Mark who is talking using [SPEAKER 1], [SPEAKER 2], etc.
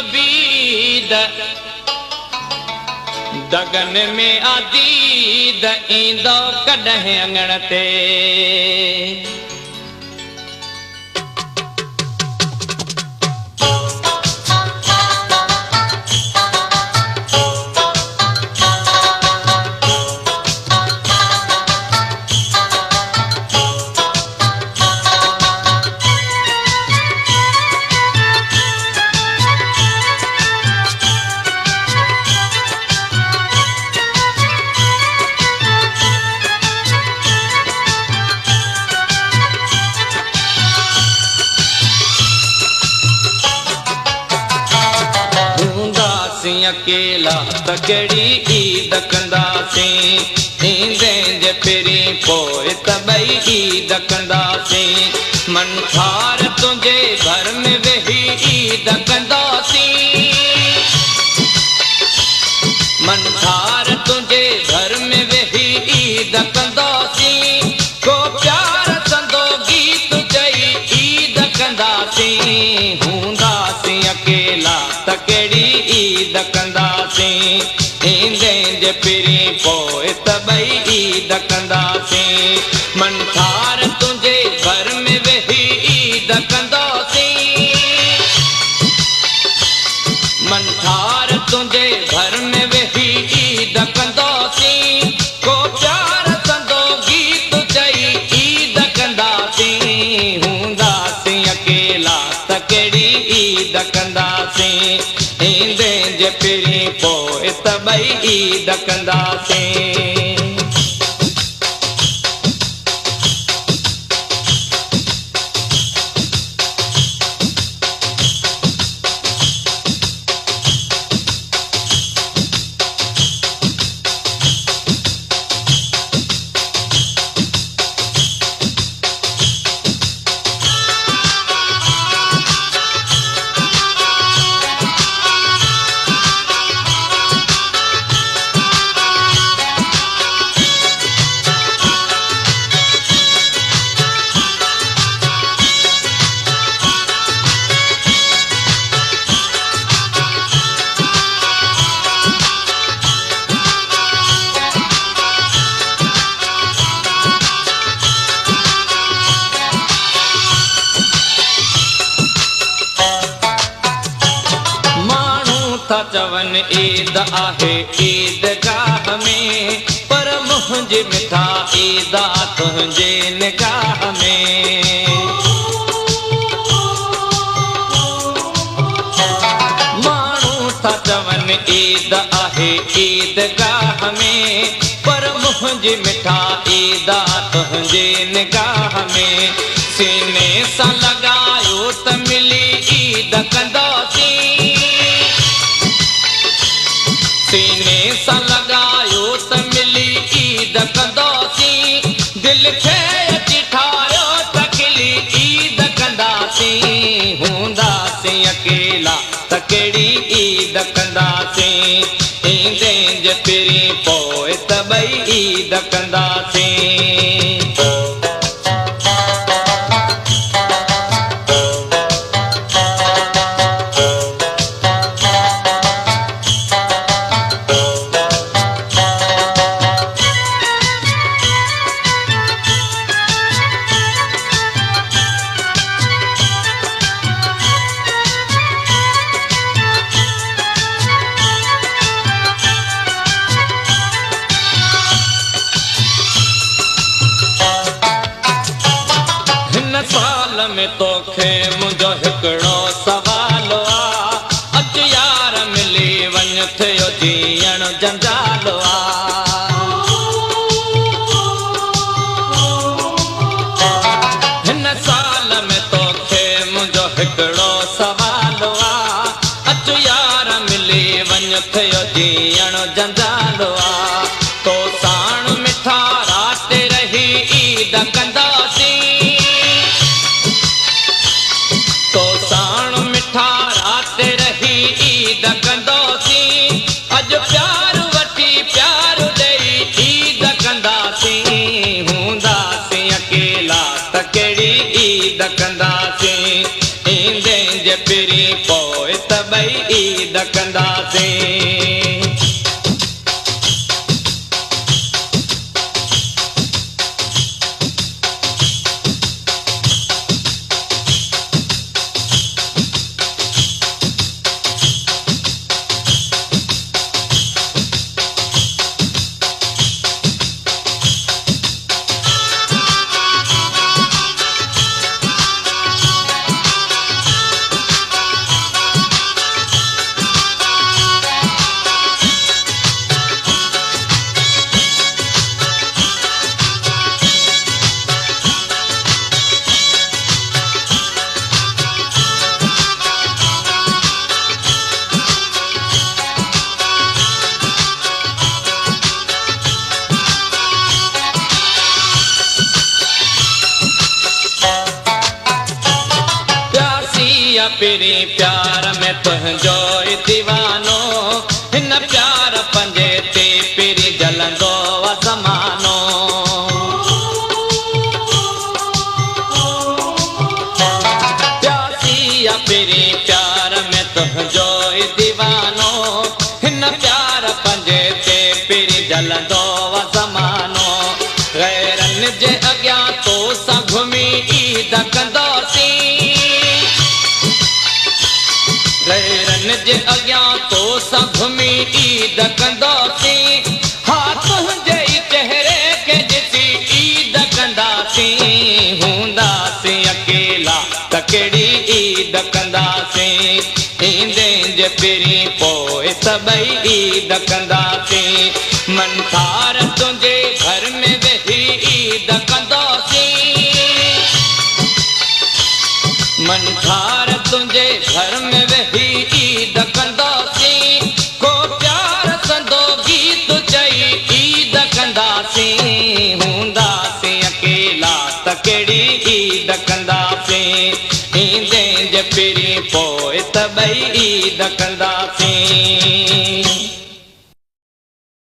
[SPEAKER 1] अबीद दगन में आदीद ईंदो कॾहिं अंगण ते अकेला तकड़ी ईद कंदासीं ईंदे जे फिरी पोइ तबई ईद कंदासीं मन ठार तुंहिंजे घर में वेही ईद कंदासीं मन ठार तुंहिंजे घर में वेही ईद कंदासीं को प्यार संदो गीत चई ईद कंदासीं हूंदासीं अकेला तकड़ी ईद कंदासीं ईंदे जे फिरी पोइ तबई ईद कंदासीं मन ठार तुंहिंजे घर में वेही ईद कंदासीं मन ठार तुंहिंजे घर में वेही ईद कंदासीं को प्यार संदो गीत चई ईद कंदासीं हूंदासीं अकेला तकड़ी ईद कंदासीं ईंदे जे फिरी पोइ तबई ईद कंदासीं चवन ईद आहे ईदगाह में पर मुंहिंजी मिठा ईद तुंहिंजे निगाह में माण्हू था चवन ईद आहे ईदगाह में पर मुंहिंजी मिठा ईद तुंहिंजे निगाह में सीने सां लॻायो त मिली ईद कंदासीं सीने सां लॻायो त मिली ईद कंदासीं दिल खे अची ठाहियो त खिली ईद कंदासीं हूंदासीं अकेला त कहिड़ी ईद कंदासीं ईंदे जे फिरी पोइ तबई ईद कंदासीं में तोखे मुंहिंजो हिकिड़ो सवाल आ अच यार मिली वञ थियो जीअण जंजाल आ हिन साल में तोखे मुंहिंजो हिकिड़ो सवाल आ अच यार मिली वञ थियो जीअण जंजाल आ तो साण मिठा रात रही ईद कंदासीं तो साण मिठा रात रही ईद कंदासीं अॼु प्यार पिरी पोइ त ॿई ईद कंदासीं। पिरी प्यार में तुंहिंजो दीवानो, हिन प्यार पंजे ते पिरी जलंदो ज़मानो। प्यासी पिरी प्यार में तुंहिंजो दीवानो, हिन प्यार पंजे ते पिरी जलंदो ज़मानो। गैरनि जे अॻियां तो सां घुमी ईद कंदासीं, गैरनि जे अॻियां तो सां घुमी ईद कंदासीं। हा तुंहिंजे चेहरे खे ॾिसी ईद कंदासीं। हूंदासीं अकेला त कहिड़ी ईद कंदासीं, ईंदे जे पिरी पोइ त ॿई ईद कंदासीं। मनथार तुंहिंजे घर में वेही ईद कंदासीं, मनथार तुंहिंजे घर में वेही ईद कंदासीं। को प्यार संदो गीत चई ईद कंदासीं। हूंदासीं अकेला त कहिड़ी ईद कंदासीं, ईंदे जे पिरी पोइ त ॿई ईद कंदासीं।